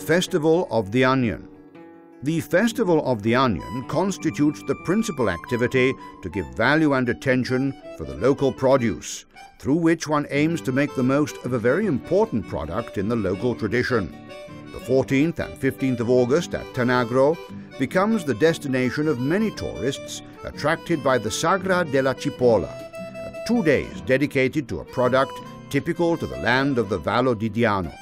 Festival of the Onion. The Festival of the Onion constitutes the principal activity to give value and attention for the local produce, through which one aims to make the most of a very important product in the local tradition. The 14th and 15th of August at Tanagro becomes the destination of many tourists attracted by the Sagra della Cipolla, 2 days dedicated to a product typical to the land of the Vallo di Diano.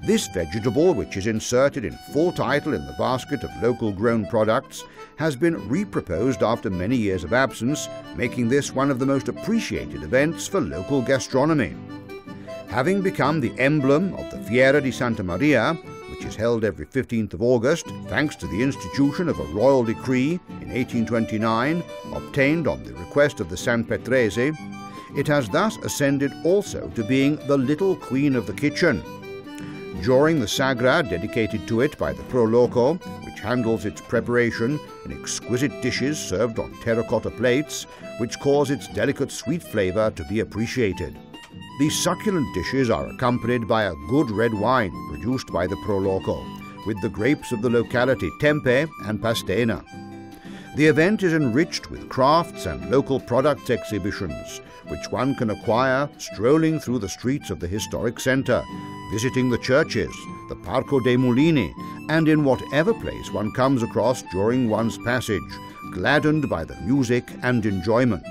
This vegetable, which is inserted in full title in the basket of local grown products, has been reproposed after many years of absence, making this one of the most appreciated events for local gastronomy. Having become the emblem of the Fiera di Santa Maria, which is held every 15th of August, thanks to the institution of a royal decree in 1829, obtained on the request of the San Petrese, it has thus ascended also to being the little queen of the kitchen. During the Sagra dedicated to it by the Pro Loco, which handles its preparation in exquisite dishes served on terracotta plates, which cause its delicate sweet flavor to be appreciated. These succulent dishes are accompanied by a good red wine produced by the Pro Loco, with the grapes of the locality Tempe and Pastena. The event is enriched with crafts and local products exhibitions, which one can acquire strolling through the streets of the historic centre, visiting the churches, the Parco dei Mulini, and in whatever place one comes across during one's passage, gladdened by the music and enjoyment.